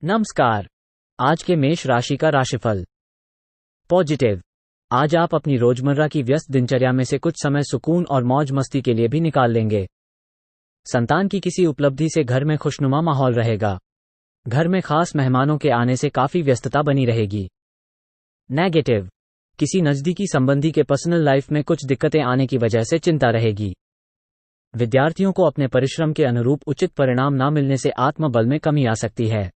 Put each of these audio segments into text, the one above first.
नमस्कार। आज के मेष राशि का राशिफल। पॉजिटिव। आज आप अपनी रोजमर्रा की व्यस्त दिनचर्या में से कुछ समय सुकून और मौज मस्ती के लिए भी निकाल लेंगे। संतान की किसी उपलब्धि से घर में खुशनुमा माहौल रहेगा। घर में खास मेहमानों के आने से काफी व्यस्तता बनी रहेगी। नेगेटिव। किसी नजदीकी संबंधी के पर्सनल लाइफ में कुछ दिक्कतें आने की वजह से चिंता रहेगी। विद्यार्थियों को अपने परिश्रम के अनुरूप उचित परिणाम न मिलने से आत्मबल में कमी आ सकती है।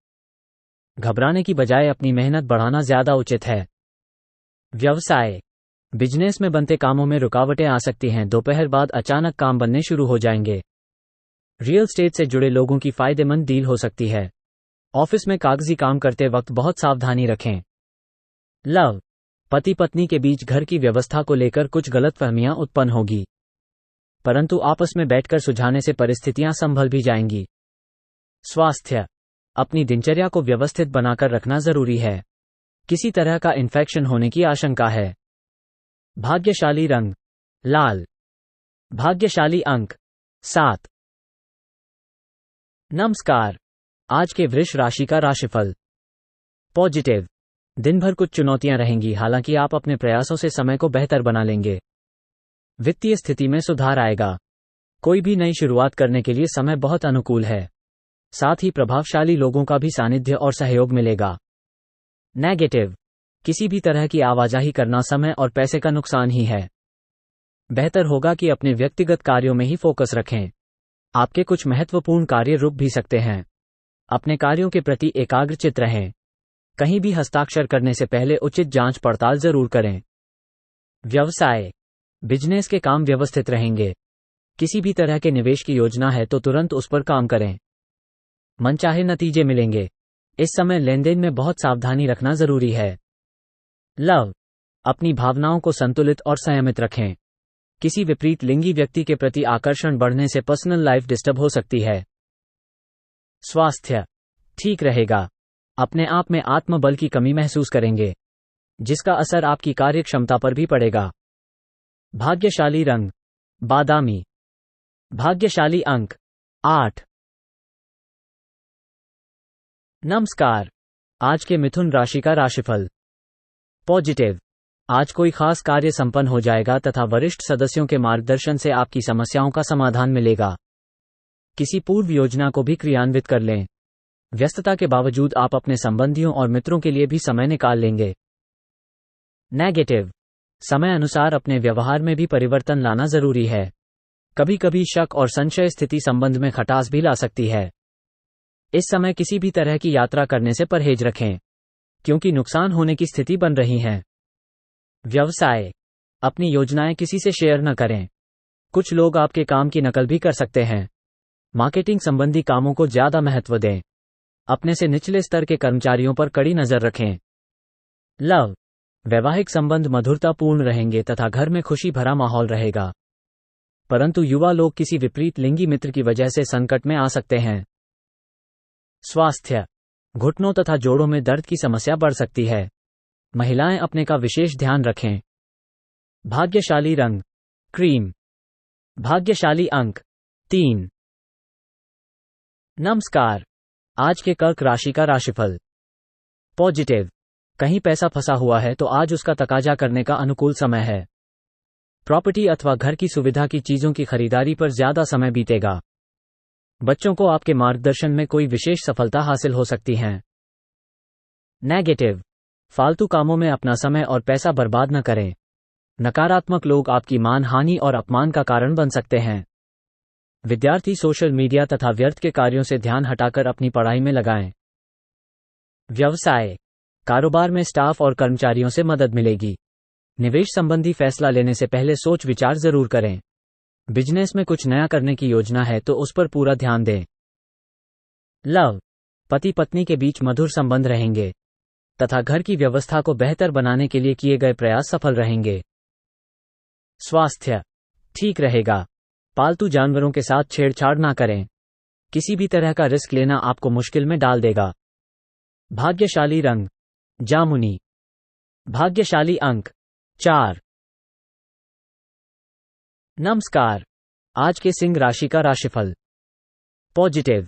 घबराने की बजाय अपनी मेहनत बढ़ाना ज्यादा उचित है। व्यवसाय। बिजनेस में बनते कामों में रुकावटें आ सकती हैं। दोपहर बाद अचानक काम बनने शुरू हो जाएंगे। रियल एस्टेट से जुड़े लोगों की फायदेमंद डील हो सकती है। ऑफिस में कागजी काम करते वक्त बहुत सावधानी रखें। लव। पति पत्नी के बीच घर की व्यवस्था को लेकर कुछ गलतफहमियां उत्पन्न होगी, परंतु आपस में बैठकर सुलझाने से परिस्थितियां संभल भी जाएंगी। स्वास्थ्य। अपनी दिनचर्या को व्यवस्थित बनाकर रखना जरूरी है। किसी तरह का इन्फेक्शन होने की आशंका है। भाग्यशाली रंग लाल। भाग्यशाली अंक 7। नमस्कार। आज के वृष राशि का राशिफल। पॉजिटिव। दिन भर कुछ चुनौतियां रहेंगी, हालांकि आप अपने प्रयासों से समय को बेहतर बना लेंगे। वित्तीय स्थिति में सुधार आएगा। कोई भी नई शुरुआत करने के लिए समय बहुत अनुकूल है। साथ ही प्रभावशाली लोगों का भी सानिध्य और सहयोग मिलेगा। नेगेटिव। किसी भी तरह की आवाजाही करना समय और पैसे का नुकसान ही है। बेहतर होगा कि अपने व्यक्तिगत कार्यों में ही फोकस रखें। आपके कुछ महत्वपूर्ण कार्य रुक भी सकते हैं। अपने कार्यों के प्रति एकाग्रचित रहें। कहीं भी हस्ताक्षर करने से पहले उचित जांच पड़ताल जरूर करें। व्यवसाय। बिजनेस के काम व्यवस्थित रहेंगे। किसी भी तरह के निवेश की योजना है तो तुरंत उस पर काम करें। मनचाहे नतीजे मिलेंगे। इस समय लेनदेन में बहुत सावधानी रखना जरूरी है। लव। अपनी भावनाओं को संतुलित और संयमित रखें। किसी विपरीत लिंगी व्यक्ति के प्रति आकर्षण बढ़ने से पर्सनल लाइफ डिस्टर्ब हो सकती है। स्वास्थ्य ठीक रहेगा। अपने आप में आत्मबल की कमी महसूस करेंगे, जिसका असर आपकी कार्य क्षमता पर भी पड़ेगा। भाग्यशाली रंग बादामी। भाग्यशाली अंक 8। नमस्कार। आज के मिथुन राशि का राशिफल। पॉजिटिव। आज कोई खास कार्य संपन्न हो जाएगा तथा वरिष्ठ सदस्यों के मार्गदर्शन से आपकी समस्याओं का समाधान मिलेगा। किसी पूर्व योजना को भी क्रियान्वित कर लें। व्यस्तता के बावजूद आप अपने संबंधियों और मित्रों के लिए भी समय निकाल लेंगे। नेगेटिव। समय अनुसार अपने व्यवहार में भी परिवर्तन लाना जरूरी है। कभी कभी शक और संशय स्थिति संबंध में खटास भी ला सकती है। इस समय किसी भी तरह की यात्रा करने से परहेज रखें, क्योंकि नुकसान होने की स्थिति बन रही है। व्यवसाय। अपनी योजनाएं किसी से शेयर न करें। कुछ लोग आपके काम की नकल भी कर सकते हैं। मार्केटिंग संबंधी कामों को ज्यादा महत्व दें। अपने से निचले स्तर के कर्मचारियों पर कड़ी नजर रखें। लव। वैवाहिक संबंध मधुरतापूर्ण रहेंगे तथा घर में खुशी भरा माहौल रहेगा, परंतु युवा लोग किसी विपरीत लिंगी मित्र की वजह से संकट में आ सकते हैं। स्वास्थ्य। घुटनों तथा जोड़ों में दर्द की समस्या बढ़ सकती है। महिलाएं अपने का विशेष ध्यान रखें। भाग्यशाली रंग क्रीम। भाग्यशाली अंक 3। नमस्कार। आज के कर्क राशि का राशिफल। पॉजिटिव। कहीं पैसा फंसा हुआ है तो आज उसका तकाजा करने का अनुकूल समय है। प्रॉपर्टी अथवा घर की सुविधा की चीजों की खरीदारी पर ज्यादा समय बीतेगा। बच्चों को आपके मार्गदर्शन में कोई विशेष सफलता हासिल हो सकती है। नेगेटिव। फालतू कामों में अपना समय और पैसा बर्बाद न करें। नकारात्मक लोग आपकी मान हानि और अपमान का कारण बन सकते हैं। विद्यार्थी सोशल मीडिया तथा व्यर्थ के कार्यों से ध्यान हटाकर अपनी पढ़ाई में लगाएं। व्यवसाय। कारोबार में स्टाफ और कर्मचारियों से मदद मिलेगी। निवेश संबंधी फैसला लेने से पहले सोच विचार जरूर करें। बिजनेस में कुछ नया करने की योजना है तो उस पर पूरा ध्यान दें। लव। पति पत्नी के बीच मधुर संबंध रहेंगे तथा घर की व्यवस्था को बेहतर बनाने के लिए किए गए प्रयास सफल रहेंगे। स्वास्थ्य ठीक रहेगा। पालतू जानवरों के साथ छेड़छाड़ ना करें। किसी भी तरह का रिस्क लेना आपको मुश्किल में डाल देगा। भाग्यशाली रंग जामुनी। भाग्यशाली अंक 4। नमस्कार। आज के सिंह राशि का राशिफल। पॉजिटिव।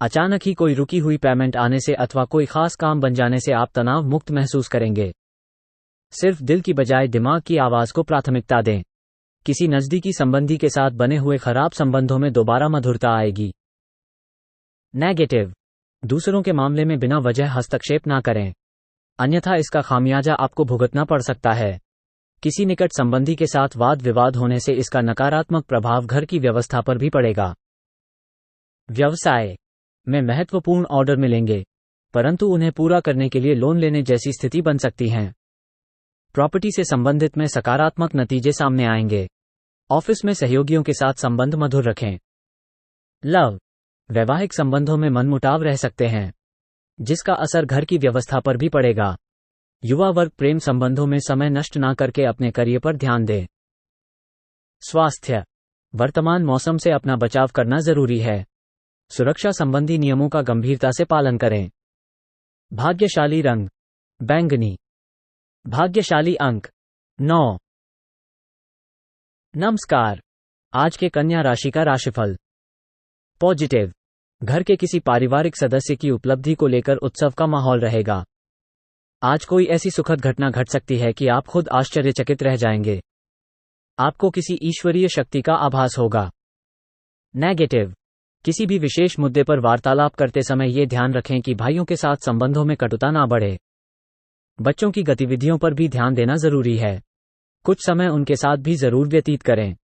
अचानक ही कोई रुकी हुई पेमेंट आने से अथवा कोई खास काम बन जाने से आप तनाव मुक्त महसूस करेंगे। सिर्फ दिल की बजाय दिमाग की आवाज को प्राथमिकता दें। किसी नजदीकी संबंधी के साथ बने हुए खराब संबंधों में दोबारा मधुरता आएगी। नेगेटिव, दूसरों के मामले में बिना वजह हस्तक्षेप ना करें, अन्यथा इसका खामियाजा आपको भुगतना पड़ सकता है। किसी निकट संबंधी के साथ वाद विवाद होने से इसका नकारात्मक प्रभाव घर की व्यवस्था पर भी पड़ेगा। व्यवसाय में महत्वपूर्ण ऑर्डर मिलेंगे, परंतु उन्हें पूरा करने के लिए लोन लेने जैसी स्थिति बन सकती है। प्रॉपर्टी से संबंधित में सकारात्मक नतीजे सामने आएंगे। ऑफिस में सहयोगियों के साथ संबंध मधुर रखें। लव, वैवाहिक संबंधों में मनमुटाव रह सकते हैं, जिसका असर घर की व्यवस्था पर भी पड़ेगा। युवा वर्ग प्रेम संबंधों में समय नष्ट ना करके अपने करियर पर ध्यान दे। स्वास्थ्य, वर्तमान मौसम से अपना बचाव करना जरूरी है। सुरक्षा संबंधी नियमों का गंभीरता से पालन करें। भाग्यशाली रंग बैंगनी। भाग्यशाली अंक 9। नमस्कार, आज के कन्या राशि का राशिफल। पॉजिटिव, घर के किसी पारिवारिक सदस्य की उपलब्धि को लेकर उत्सव का माहौल रहेगा। आज कोई ऐसी सुखद घटना घट सकती है कि आप खुद आश्चर्यचकित रह जाएंगे। आपको किसी ईश्वरीय शक्ति का आभास होगा। नेगेटिव, किसी भी विशेष मुद्दे पर वार्तालाप करते समय ये ध्यान रखें कि भाइयों के साथ संबंधों में कटुता ना बढ़े। बच्चों की गतिविधियों पर भी ध्यान देना जरूरी है। कुछ समय उनके साथ भी जरूर व्यतीत करें।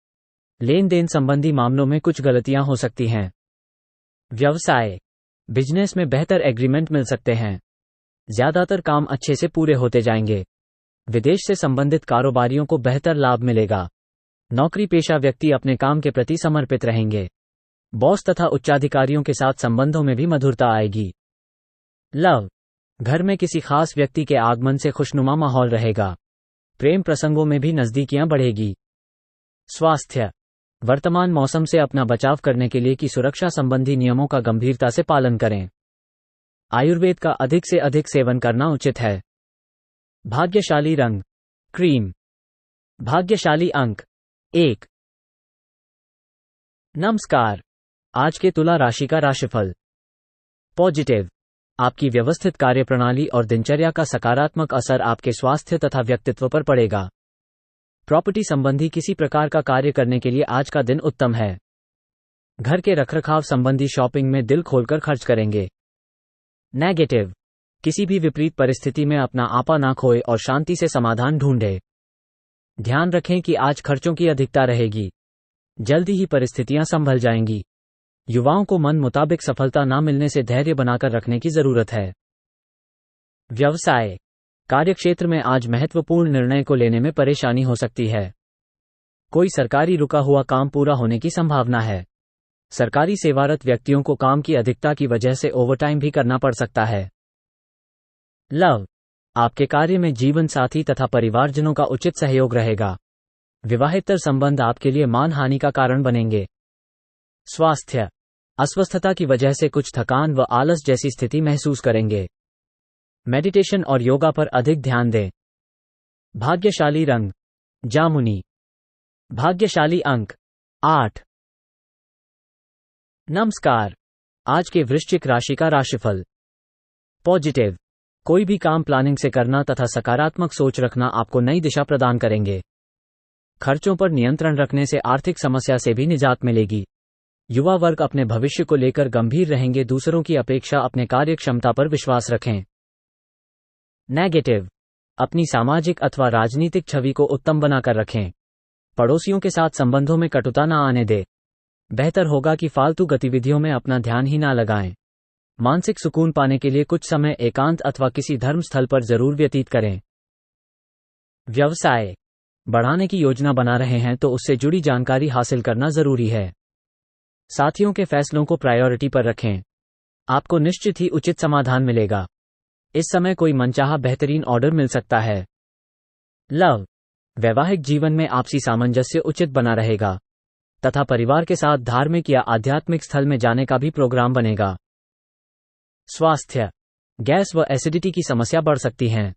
लेन देन संबंधी मामलों में कुछ गलतियां हो सकती हैं। व्यवसाय, बिजनेस में बेहतर एग्रीमेंट मिल सकते हैं। ज्यादातर काम अच्छे से पूरे होते जाएंगे। विदेश से संबंधित कारोबारियों को बेहतर लाभ मिलेगा। नौकरी पेशा व्यक्ति अपने काम के प्रति समर्पित रहेंगे। बॉस तथा उच्चाधिकारियों के साथ संबंधों में भी मधुरता आएगी। लव, घर में किसी खास व्यक्ति के आगमन से खुशनुमा माहौल रहेगा। प्रेम प्रसंगों में भी नजदीकियां बढ़ेगी। स्वास्थ्य, वर्तमान मौसम से अपना बचाव करने के लिए की सुरक्षा संबंधी नियमों का गंभीरता से पालन करें। आयुर्वेद का अधिक से अधिक सेवन करना उचित है। भाग्यशाली रंग क्रीम। भाग्यशाली अंक 1। नमस्कार, आज के तुला राशि का राशिफल। पॉजिटिव, आपकी व्यवस्थित कार्यप्रणाली और दिनचर्या का सकारात्मक असर आपके स्वास्थ्य तथा व्यक्तित्व पर पड़ेगा। प्रॉपर्टी संबंधी किसी प्रकार का कार्य करने के लिए आज का दिन उत्तम है। घर के रखरखाव संबंधी शॉपिंग में दिल खोलकर खर्च करेंगे। नेगेटिव, किसी भी विपरीत परिस्थिति में अपना आपा ना खोए और शांति से समाधान ढूंढे। ध्यान रखें कि आज खर्चों की अधिकता रहेगी। जल्दी ही परिस्थितियां संभल जाएंगी। युवाओं को मन मुताबिक सफलता ना मिलने से धैर्य बनाकर रखने की जरूरत है। व्यवसाय, कार्यक्षेत्र में आज महत्वपूर्ण निर्णय को लेने में परेशानी हो सकती है। कोई सरकारी रुका हुआ काम पूरा होने की संभावना है। सरकारी सेवारत व्यक्तियों को काम की अधिकता की वजह से ओवरटाइम भी करना पड़ सकता है। लव, आपके कार्य में जीवन साथी तथा परिवारजनों का उचित सहयोग रहेगा। विवाहेतर संबंध आपके लिए मान हानि का कारण बनेंगे। स्वास्थ्य, अस्वस्थता की वजह से कुछ थकान व आलस जैसी स्थिति महसूस करेंगे। मेडिटेशन और योगा पर अधिक ध्यान दें। भाग्यशाली रंग जामुनी। भाग्यशाली अंक 8। नमस्कार, आज के वृश्चिक राशि का राशिफल। पॉजिटिव, कोई भी काम प्लानिंग से करना तथा सकारात्मक सोच रखना आपको नई दिशा प्रदान करेंगे। खर्चों पर नियंत्रण रखने से आर्थिक समस्या से भी निजात मिलेगी। युवा वर्ग अपने भविष्य को लेकर गंभीर रहेंगे। दूसरों की अपेक्षा अपने कार्य क्षमता पर विश्वास रखें। नेगेटिव, अपनी सामाजिक अथवा राजनीतिक छवि को उत्तम बनाकर रखें। पड़ोसियों के साथ संबंधों में कटुता न आने दें। बेहतर होगा कि फालतू गतिविधियों में अपना ध्यान ही ना लगाएं। मानसिक सुकून पाने के लिए कुछ समय एकांत अथवा किसी धर्म स्थल पर जरूर व्यतीत करें। व्यवसाय, बढ़ाने की योजना बना रहे हैं तो उससे जुड़ी जानकारी हासिल करना जरूरी है। साथियों के फैसलों को प्रायोरिटी पर रखें। आपको निश्चित ही उचित समाधान मिलेगा। इस समय कोई मनचाहा बेहतरीन ऑर्डर मिल सकता है। लव, वैवाहिक जीवन में आपसी सामंजस्य उचित बना रहेगा तथा परिवार के साथ धार्मिक या आध्यात्मिक स्थल में जाने का भी प्रोग्राम बनेगा। स्वास्थ्य, गैस व एसिडिटी की समस्या बढ़ सकती है।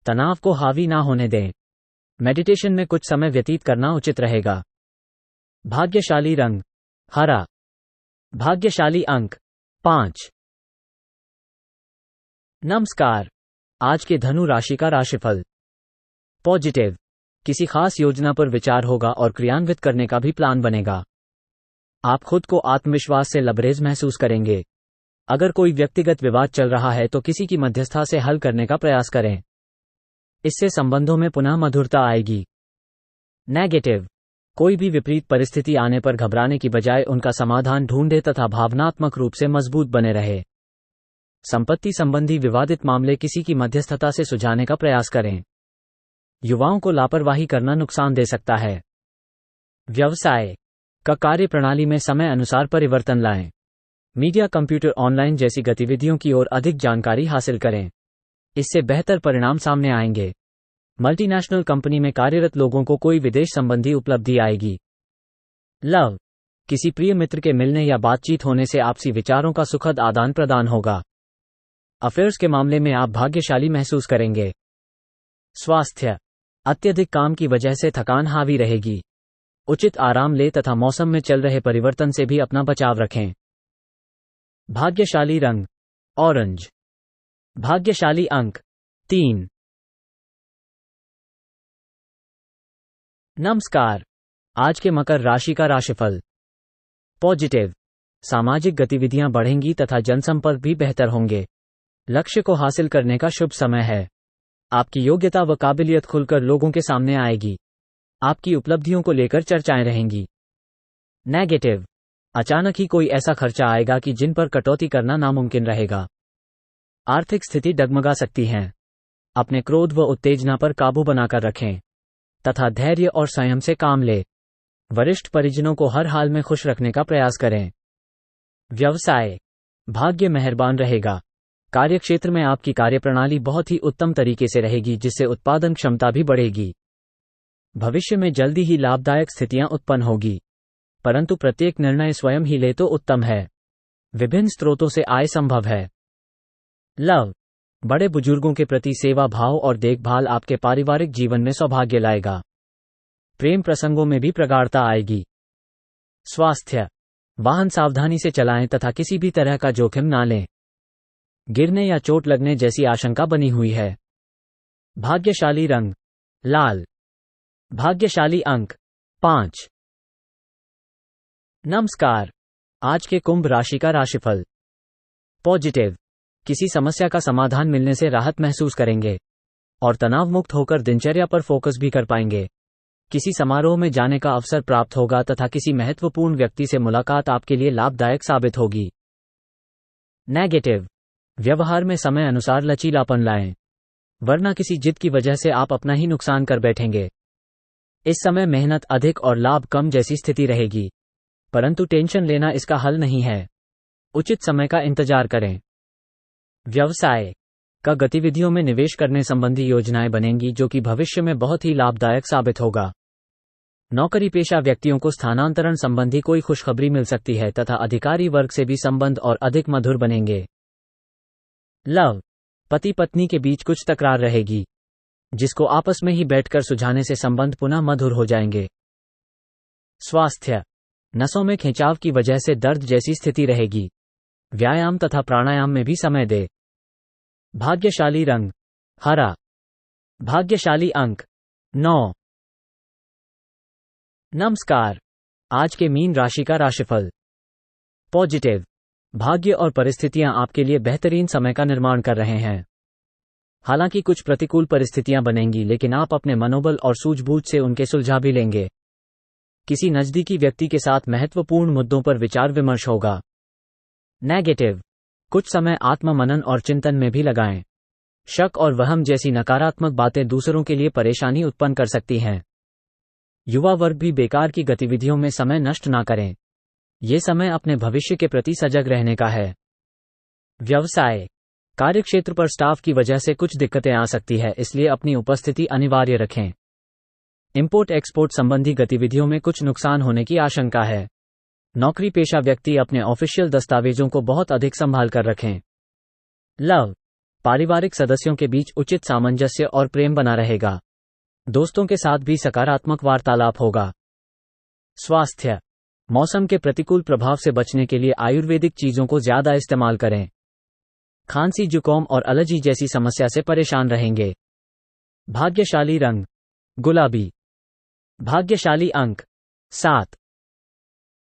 तनाव को हावी ना होने दें। मेडिटेशन में कुछ समय व्यतीत करना उचित रहेगा। भाग्यशाली रंग हरा। भाग्यशाली अंक 5। नमस्कार। आज के धनु राशि का राशिफल। पॉजिटिव। किसी खास योजना पर विचार होगा और क्रियान्वित करने का भी प्लान बनेगा। आप खुद को आत्मविश्वास से लबरेज महसूस करेंगे। अगर कोई व्यक्तिगत विवाद चल रहा है तो किसी की मध्यस्थता से हल करने का प्रयास करें। इससे संबंधों में पुनः मधुरता आएगी। नेगेटिव। कोई भी विपरीत परिस्थिति आने पर घबराने की बजाय उनका समाधान ढूंढे तथा भावनात्मक रूप से मजबूत बने रहे। संपत्ति संबंधी विवादित मामले किसी की मध्यस्थता से सुलझाने का प्रयास करें। युवाओं को लापरवाही करना नुकसान दे सकता है। व्यवसाय का कार्य प्रणाली में समय अनुसार परिवर्तन लाएं। मीडिया, कंप्यूटर, ऑनलाइन जैसी गतिविधियों की ओर अधिक जानकारी हासिल करें। इससे बेहतर परिणाम सामने आएंगे। मल्टीनेशनल कंपनी में कार्यरत लोगों को कोई विदेश संबंधी उपलब्धि आएगी। लव। किसी प्रिय मित्र के मिलने या बातचीत होने से आपसी विचारों का सुखद आदान प्रदान होगा। अफेयर्स के मामले में आप भाग्यशाली महसूस करेंगे। स्वास्थ्य। अत्यधिक काम की वजह से थकान हावी रहेगी। उचित आराम लें तथा मौसम में चल रहे परिवर्तन से भी अपना बचाव रखें। भाग्यशाली रंग ऑरेंज। भाग्यशाली अंक 3। नमस्कार। आज के मकर राशि का राशिफल। पॉजिटिव। सामाजिक गतिविधियां बढ़ेंगी तथा जनसंपर्क भी बेहतर होंगे। लक्ष्य को हासिल करने का शुभ समय है। आपकी योग्यता व काबिलियत खुलकर लोगों के सामने आएगी। आपकी उपलब्धियों को लेकर चर्चाएं रहेंगी। नेगेटिव। अचानक ही कोई ऐसा खर्चा आएगा कि जिन पर कटौती करना नामुमकिन रहेगा। आर्थिक स्थिति डगमगा सकती है। अपने क्रोध व उत्तेजना पर काबू बनाकर रखें तथा धैर्य और संयम से काम लें। वरिष्ठ परिजनों को हर हाल में खुश रखने का प्रयास करें। व्यवसाय। भाग्य मेहरबान रहेगा। कार्यक्षेत्र में आपकी कार्यप्रणाली बहुत ही उत्तम तरीके से रहेगी, जिससे उत्पादन क्षमता भी बढ़ेगी। भविष्य में जल्दी ही लाभदायक स्थितियां उत्पन्न होगी, परंतु प्रत्येक निर्णय स्वयं ही ले तो उत्तम है। विभिन्न स्रोतों से आय संभव है। लव। बड़े बुजुर्गों के प्रति सेवा भाव और देखभाल आपके पारिवारिक जीवन में सौभाग्य लाएगा। प्रेम प्रसंगों में भी प्रगाढ़ता आएगी। स्वास्थ्य। वाहन सावधानी से चलाएं तथा किसी भी तरह का जोखिम ना लें। गिरने या चोट लगने जैसी आशंका बनी हुई है। भाग्यशाली रंग लाल। भाग्यशाली अंक 5। नमस्कार। आज के कुंभ राशि का राशिफल। पॉजिटिव। किसी समस्या का समाधान मिलने से राहत महसूस करेंगे और तनाव मुक्त होकर दिनचर्या पर फोकस भी कर पाएंगे। किसी समारोह में जाने का अवसर प्राप्त होगा तथा किसी महत्वपूर्ण व्यक्ति से मुलाकात आपके लिए लाभदायक साबित होगी। नेगेटिव। व्यवहार में समय अनुसार लचीलापन लाएं, वरना किसी जिद की वजह से आप अपना ही नुकसान कर बैठेंगे। इस समय मेहनत अधिक और लाभ कम जैसी स्थिति रहेगी, परंतु टेंशन लेना इसका हल नहीं है। उचित समय का इंतजार करें। व्यवसाय का गतिविधियों में निवेश करने संबंधी योजनाएं बनेंगी, जो कि भविष्य में बहुत ही लाभदायक साबित होगा। नौकरी पेशा व्यक्तियों को स्थानांतरण संबंधी कोई खुशखबरी मिल सकती है तथा अधिकारी वर्ग से भी संबंध और अधिक मधुर बनेंगे। लव। पति पत्नी के बीच कुछ तकरार रहेगी, जिसको आपस में ही बैठकर सुलझाने से संबंध पुनः मधुर हो जाएंगे। स्वास्थ्य। नसों में खिंचाव की वजह से दर्द जैसी स्थिति रहेगी। व्यायाम तथा प्राणायाम में भी समय दे। भाग्यशाली रंग हरा। भाग्यशाली अंक 9। नमस्कार। आज के मीन राशि का राशिफल। पॉजिटिव। भाग्य और परिस्थितियां आपके लिए बेहतरीन समय का निर्माण कर रहे हैं। हालांकि कुछ प्रतिकूल परिस्थितियां बनेंगी, लेकिन आप अपने मनोबल और सूझबूझ से उनके सुलझा भी लेंगे। किसी नजदीकी व्यक्ति के साथ महत्वपूर्ण मुद्दों पर विचार विमर्श होगा। नेगेटिव। कुछ समय आत्ममनन और चिंतन में भी लगाएं। शक और वहम जैसी नकारात्मक बातें दूसरों के लिए परेशानी उत्पन्न कर सकती हैं। युवा वर्ग भी बेकार की गतिविधियों में समय नष्ट ना करें। ये समय अपने भविष्य के प्रति सजग रहने का है। व्यवसाय। कार्यक्षेत्र पर स्टाफ की वजह से कुछ दिक्कतें आ सकती है, इसलिए अपनी उपस्थिति अनिवार्य रखें। इंपोर्ट एक्सपोर्ट संबंधी गतिविधियों में कुछ नुकसान होने की आशंका है। नौकरी पेशा व्यक्ति अपने ऑफिशियल दस्तावेजों को बहुत अधिक संभाल कर रखें। लव। पारिवारिक सदस्यों के बीच उचित सामंजस्य और प्रेम बना रहेगा। दोस्तों के साथ भी सकारात्मक वार्तालाप होगा। स्वास्थ्य। मौसम के प्रतिकूल प्रभाव से बचने के लिए आयुर्वेदिक चीजों को ज्यादा इस्तेमाल करें। खांसी, जुकाम और एलर्जी जैसी समस्या से परेशान रहेंगे। भाग्यशाली रंग गुलाबी। भाग्यशाली अंक 7।